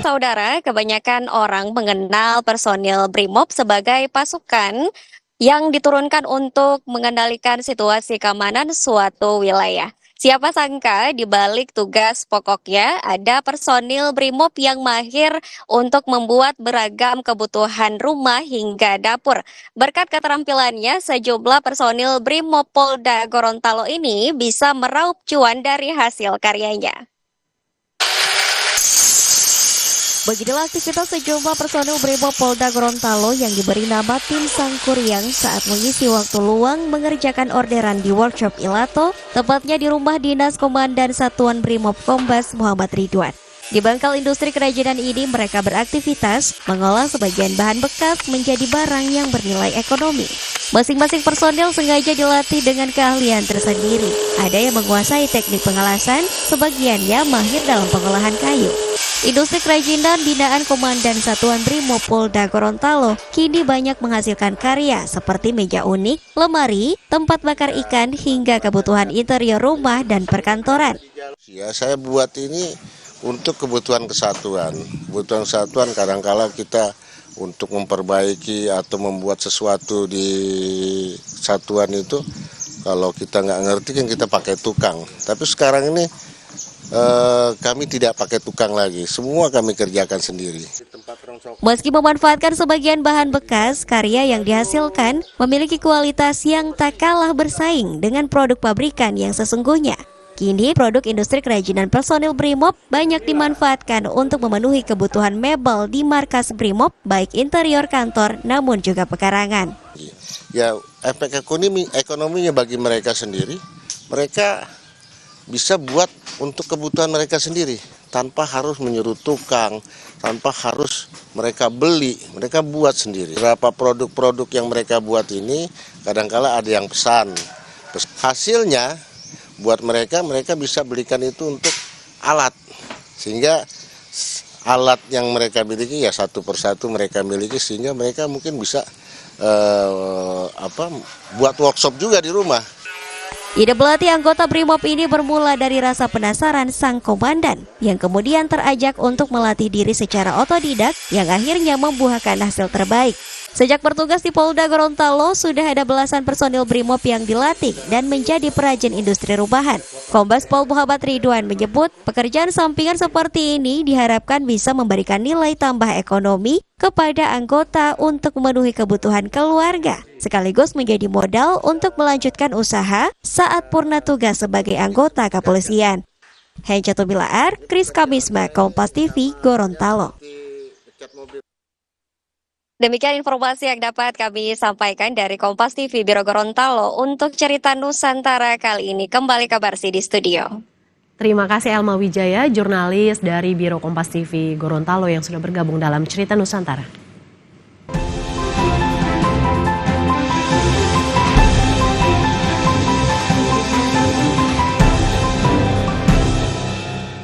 Saudara, kebanyakan orang mengenal personil BRIMOB sebagai pasukan yang diturunkan untuk mengendalikan situasi keamanan suatu wilayah. Siapa sangka di balik tugas pokoknya ada personil BRIMOB yang mahir untuk membuat beragam kebutuhan rumah hingga dapur. Berkat keterampilannya, sejumlah personil BRIMOB Polda Gorontalo ini bisa meraup cuan dari hasil karyanya. Beginilah aktivitas sejumlah personil BRIMOB Polda Gorontalo yang diberi nama Tim Sangkuriang saat mengisi waktu luang mengerjakan orderan di workshop Ilato, tepatnya di rumah dinas Komandan Satuan BRIMOB Kombes Muhammad Ridwan. Di bangkal industri kerajinan ini mereka beraktivitas mengolah sebagian bahan bekas menjadi barang yang bernilai ekonomi. Masing-masing personil sengaja dilatih dengan keahlian tersendiri. Ada yang menguasai teknik pengelasan, sebagiannya mahir dalam pengolahan kayu. Industri kerajinan binaan Komandan Satuan BRIMOB Polda Gorontalo kini banyak menghasilkan karya seperti meja unik, lemari, tempat bakar ikan, hingga kebutuhan interior rumah dan perkantoran. Ya, saya buat ini untuk kebutuhan kesatuan. Kebutuhan kesatuan kadang-kala kita untuk memperbaiki atau membuat sesuatu di satuan itu, kalau kita nggak ngerti kan kita pakai tukang. Tapi sekarang ini kami tidak pakai tukang lagi, semua kami kerjakan sendiri. Meski memanfaatkan sebagian bahan bekas, karya yang dihasilkan memiliki kualitas yang tak kalah bersaing dengan produk pabrikan yang sesungguhnya. Kini produk industri kerajinan personil BRIMOB banyak dimanfaatkan untuk memenuhi kebutuhan mebel di markas BRIMOB, baik interior kantor namun juga pekarangan. Ya, efek ekonominya bagi mereka sendiri, mereka bisa buat untuk kebutuhan mereka sendiri tanpa harus menyuruh tukang, tanpa harus mereka beli, mereka buat sendiri. Beberapa produk-produk yang mereka buat ini kadang-kala ada yang pesan. Hasilnya buat mereka bisa belikan itu untuk alat, sehingga alat yang mereka miliki ya satu persatu mereka miliki, sehingga mereka mungkin bisa buat workshop juga di rumah. Ide pelatih anggota BRIMOB ini bermula dari rasa penasaran sang komandan yang kemudian terajak untuk melatih diri secara otodidak yang akhirnya membuahkan hasil terbaik. Sejak bertugas di Polda Gorontalo, sudah ada belasan personil BRIMOB yang dilatih dan menjadi perajin industri rumahan. Kombes Pol Muhammad Ridwan menyebut pekerjaan sampingan seperti ini diharapkan bisa memberikan nilai tambah ekonomi kepada anggota untuk memenuhi kebutuhan keluarga, sekaligus menjadi modal untuk melanjutkan usaha saat purna tugas sebagai anggota kepolisian. Henca Tumilaar, Kris Kamisma, Kompas TV, Gorontalo. Demikian informasi yang dapat kami sampaikan dari Kompas TV Biro Gorontalo untuk cerita Nusantara kali ini. Kembali ke Barsi di studio. Terima kasih Elma Wijaya, jurnalis dari Biro Kompas TV Gorontalo yang sudah bergabung dalam cerita Nusantara.